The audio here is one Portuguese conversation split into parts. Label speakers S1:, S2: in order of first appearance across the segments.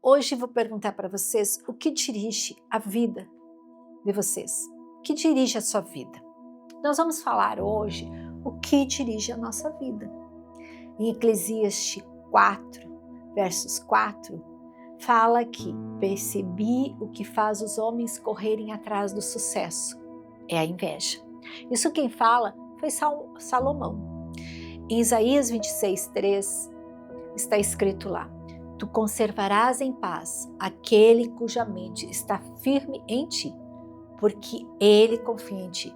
S1: Hoje vou perguntar para vocês o que dirige a vida de vocês. O que dirige a sua vida? Nós vamos falar hoje o que dirige a nossa vida. Em Eclesiastes 4, versos 4, fala que percebi o que faz os homens correrem atrás do sucesso. É a inveja. Isso quem fala foi Salomão. Em Isaías 26, 3, está escrito lá: tu conservarás em paz aquele cuja mente está firme em ti, porque ele confia em ti.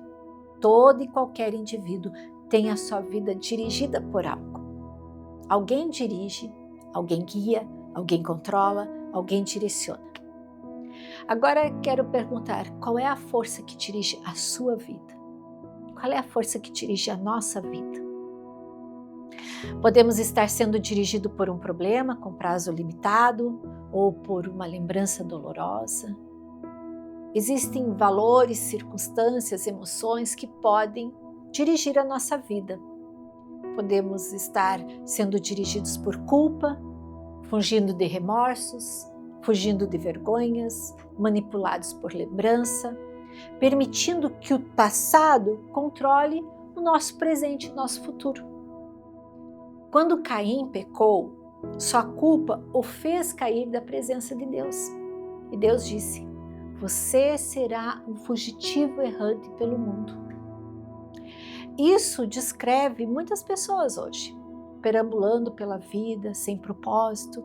S1: Todo e qualquer indivíduo tem a sua vida dirigida por algo. Alguém dirige, alguém guia, alguém controla, alguém direciona. Agora quero perguntar, qual é a força que dirige a sua vida? Qual é a força que dirige a nossa vida? Podemos estar sendo dirigido por um problema com prazo limitado ou por uma lembrança dolorosa. Existem valores, circunstâncias, emoções que podem dirigir a nossa vida. Podemos estar sendo dirigidos por culpa, fugindo de remorsos, fugindo de vergonhas, manipulados por lembrança, permitindo que o passado controle o nosso presente e o nosso futuro. Quando Caim pecou, sua culpa o fez cair da presença de Deus. E Deus disse: você será um fugitivo errante pelo mundo. Isso descreve muitas pessoas hoje, perambulando pela vida sem propósito.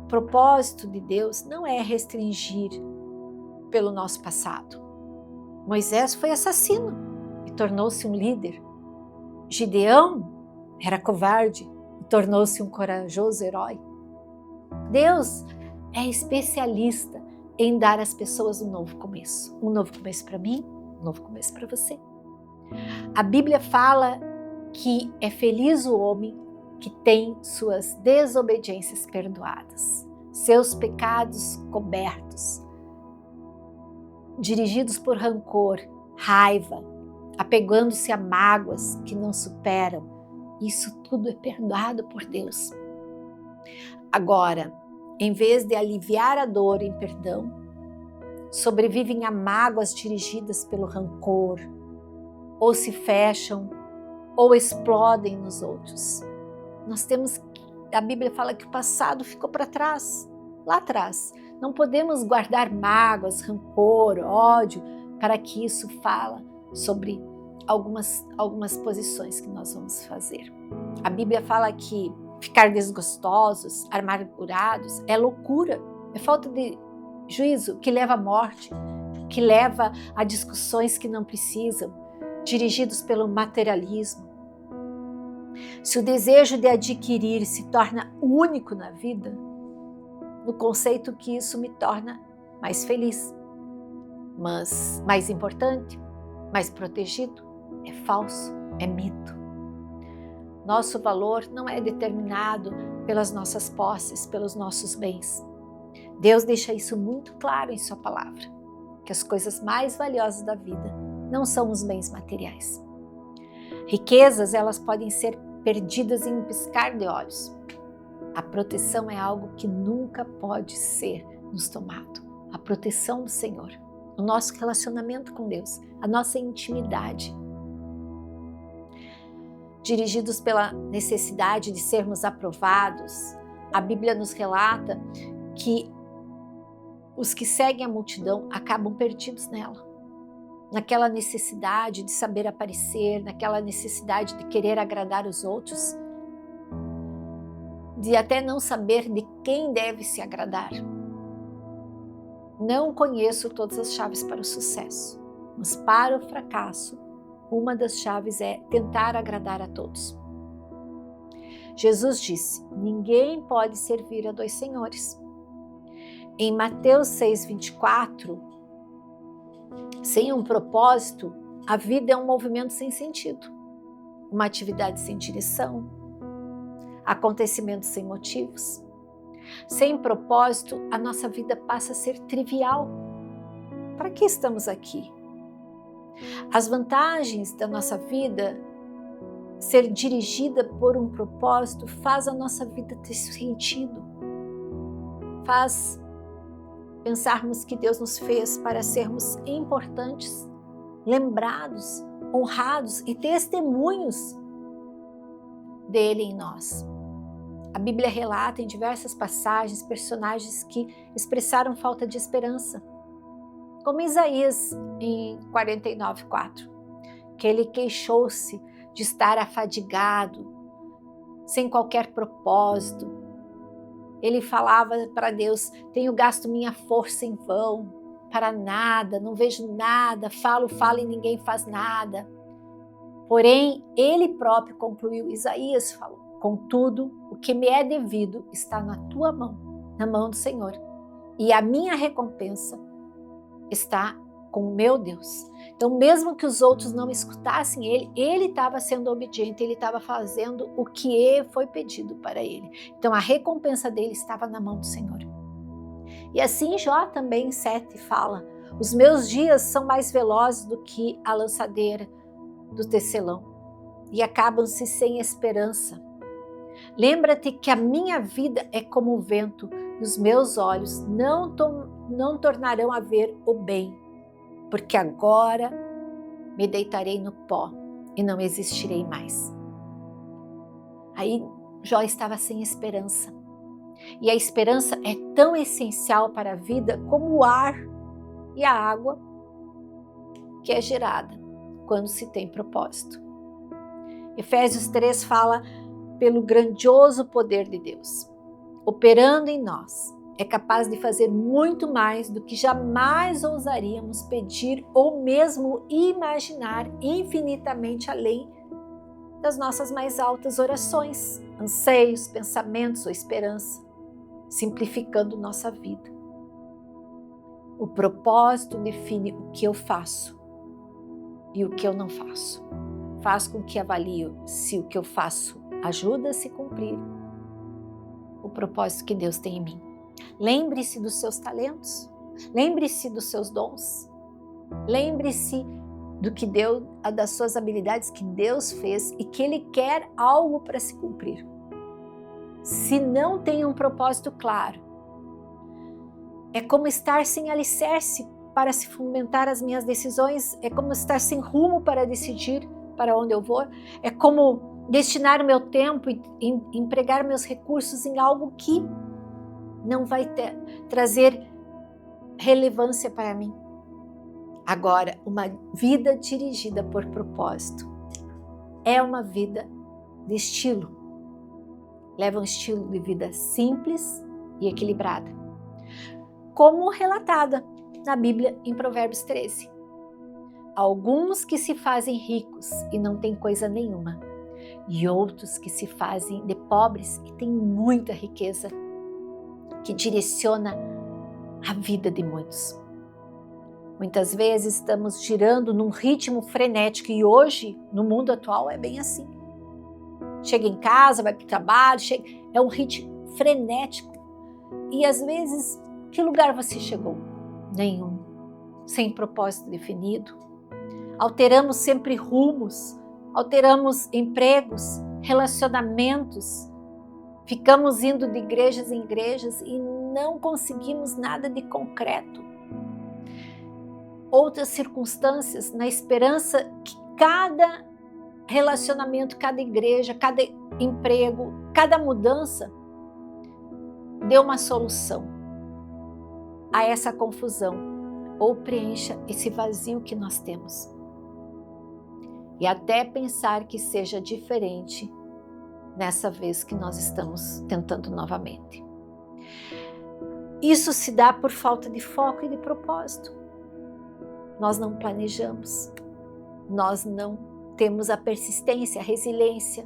S1: O propósito de Deus não é restringir pelo nosso passado. Moisés foi assassino e tornou-se um líder. Gideão era covarde e tornou-se um corajoso herói. Deus é especialista em dar às pessoas um novo começo. Um novo começo para mim, um novo começo para você. A Bíblia fala que é feliz o homem que tem suas desobediências perdoadas, seus pecados cobertos, dirigidos por rancor, raiva, apegando-se a mágoas que não superam. Isso tudo é perdoado por Deus. Agora, em vez de aliviar a dor em perdão, sobrevivem a mágoas dirigidas pelo rancor, ou se fecham, ou explodem nos outros. A Bíblia fala que o passado ficou para trás, lá atrás. Não podemos guardar mágoas, rancor, ódio, para que isso fala sobre algumas posições que nós vamos fazer. A Bíblia fala que ficar desgostosos, amargurados, é loucura, é falta de juízo que leva à morte, que leva a discussões que não precisam, dirigidos pelo materialismo. Se o desejo de adquirir se torna único na vida, no conceito que isso me torna mais feliz, mas mais importante, mais protegido, é falso, é mito. Nosso valor não é determinado pelas nossas posses, pelos nossos bens. Deus deixa isso muito claro em sua palavra, que as coisas mais valiosas da vida não são os bens materiais. Riquezas, elas podem ser perdidas em um piscar de olhos. A proteção é algo que nunca pode ser nos tomado. A proteção do Senhor, o nosso relacionamento com Deus, a nossa intimidade. Dirigidos pela necessidade de sermos aprovados, a Bíblia nos relata que os que seguem a multidão acabam perdidos nela. Naquela necessidade de saber aparecer, naquela necessidade de querer agradar os outros, de até não saber de quem deve se agradar. Não conheço todas as chaves para o sucesso, mas para o fracasso, uma das chaves é tentar agradar a todos. Jesus disse: ninguém pode servir a dois senhores. Em Mateus 6,24, sem um propósito, a vida é um movimento sem sentido, uma atividade sem direção, acontecimentos sem motivos. Sem propósito, a nossa vida passa a ser trivial. Para que estamos aqui? As vantagens da nossa vida ser dirigida por um propósito faz a nossa vida ter sentido. faz pensarmos que Deus nos fez para sermos importantes, lembrados, honrados e testemunhos dele em nós. A Bíblia relata em diversas passagens personagens que expressaram falta de esperança, como Isaías em 49:4, que ele queixou-se de estar afadigado, sem qualquer propósito. Ele falava para Deus: tenho gasto minha força em vão, para nada, não vejo nada, falo e ninguém faz nada. Porém, ele próprio concluiu, Isaías falou: contudo, o que me é devido está na tua mão, na mão do Senhor, e a minha recompensa está com o meu Deus. Então, mesmo que os outros não escutassem ele estava sendo obediente, ele estava fazendo o que foi pedido para ele. Então, a recompensa dele estava na mão do Senhor. E assim Jó também em 7 fala: os meus dias são mais velozes do que a lançadeira do tecelão e acabam-se sem esperança. Lembra-te que a minha vida é como o vento e os meus olhos não tornarão a ver o bem, porque agora me deitarei no pó e não existirei mais. Aí Jó estava sem esperança. E a esperança é tão essencial para a vida como o ar e a água que é gerada quando se tem propósito. Efésios 3 fala: pelo grandioso poder de Deus, operando em nós, é capaz de fazer muito mais do que jamais ousaríamos pedir ou mesmo imaginar, infinitamente além das nossas mais altas orações, anseios, pensamentos ou esperança, simplificando nossa vida. O propósito define o que eu faço e o que eu não faço. Faz com que avalio se o que eu faço ajuda a se cumprir o propósito que Deus tem em mim. Lembre-se dos seus talentos, lembre-se dos seus dons, lembre-se do que Deus, das suas habilidades que Deus fez e que Ele quer algo para se cumprir. Se não tem um propósito claro, é como estar sem alicerce para se fundamentar as minhas decisões, é como estar sem rumo para decidir para onde eu vou, é como destinar o meu tempo e empregar meus recursos em algo que não vai trazer relevância para mim. Agora, uma vida dirigida por propósito é uma vida de estilo. Leva um estilo de vida simples e equilibrada, como relatada na Bíblia em Provérbios 13. Alguns que se fazem ricos e não têm coisa nenhuma, e outros que se fazem de pobres e têm muita riqueza, que direciona a vida de muitos. Muitas vezes estamos girando num ritmo frenético e hoje, no mundo atual, é bem assim. Chega em casa, vai para o trabalho, é um ritmo frenético. E às vezes, que lugar você chegou? Nenhum. Sem propósito definido. Alteramos sempre rumos, alteramos empregos, relacionamentos, ficamos indo de igrejas em igrejas e não conseguimos nada de concreto. Outras circunstâncias, na esperança que cada relacionamento, cada igreja, cada emprego, cada mudança dê uma solução a essa confusão ou preencha esse vazio que nós temos. E até pensar que seja diferente nessa vez que nós estamos tentando novamente. Isso se dá por falta de foco e de propósito. Nós não planejamos, nós não temos a persistência, a resiliência.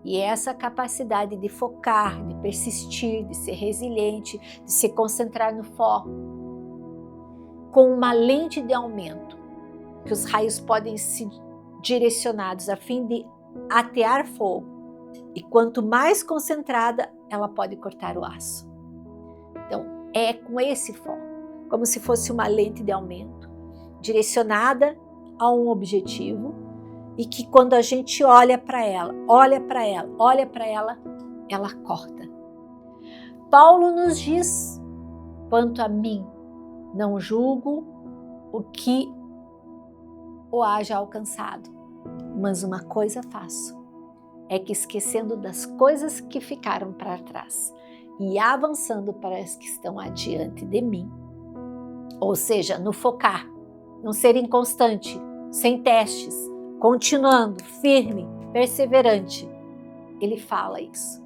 S1: E essa capacidade de focar, de persistir, de ser resiliente, de se concentrar no foco, com uma lente de aumento, que os raios podem ser direcionados a fim de atear fogo, e quanto mais concentrada, ela pode cortar o aço. Então, é com esse foco, como se fosse uma lente de aumento, direcionada a um objetivo, e que quando a gente olha para ela, ela corta. Paulo nos diz Quanto a mim, não julgo o que o haja alcançado, mas uma coisa faço, é que esquecendo das coisas que ficaram para trás e avançando para as que estão adiante de mim, ou seja, no focar, não ser inconstante, sem testes, continuando, firme, perseverante, ele fala isso.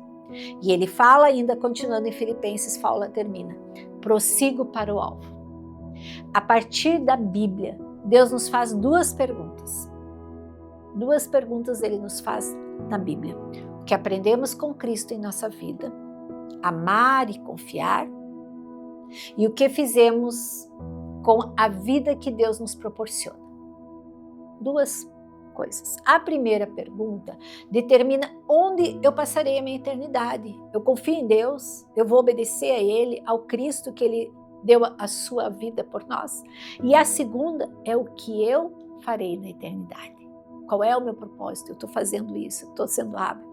S1: E ele fala ainda, continuando em Filipenses, Paulo termina, prossigo para o alvo. A partir da Bíblia, Deus nos faz duas perguntas. Duas perguntas ele nos faz na Bíblia. O que aprendemos com Cristo em nossa vida, amar e confiar, e o que fizemos com a vida que Deus nos proporciona. Duas coisas. A primeira pergunta determina onde eu passarei a minha eternidade. Eu confio em Deus, eu vou obedecer a Ele, ao Cristo que Ele deu a sua vida por nós. E a segunda é o que eu farei na eternidade. Qual é o meu propósito? Eu estou fazendo isso, estou sendo hábil.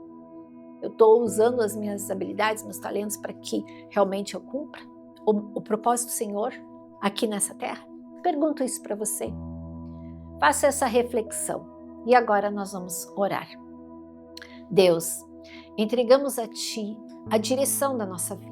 S1: Eu estou usando as minhas habilidades, meus talentos para que realmente eu cumpra o propósito do Senhor aqui nessa terra? Pergunto isso para você. Faça essa reflexão. E agora nós vamos orar. Deus, entregamos a Ti a direção da nossa vida.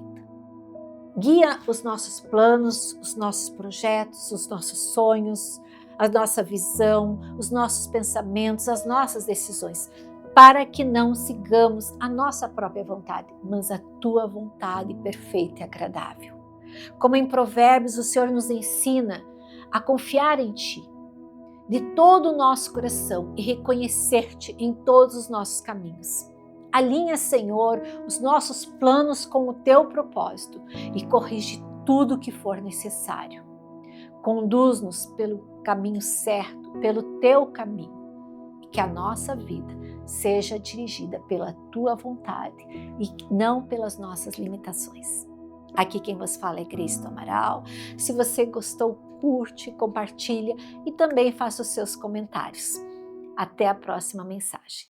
S1: Guia os nossos planos, os nossos projetos, os nossos sonhos, a nossa visão, os nossos pensamentos, as nossas decisões, para que não sigamos a nossa própria vontade, mas a Tua vontade perfeita e agradável. Como em Provérbios o Senhor nos ensina a confiar em Ti, de todo o nosso coração e reconhecer-te em todos os nossos caminhos. Alinha, Senhor, os nossos planos com o Teu propósito e corrige tudo o que for necessário. Conduz-nos pelo caminho certo, pelo Teu caminho, e que a nossa vida seja dirigida pela Tua vontade e não pelas nossas limitações. Aqui quem vos fala é Cristo Amaral. Se você gostou, curte, compartilha e também faça os seus comentários. Até a próxima mensagem.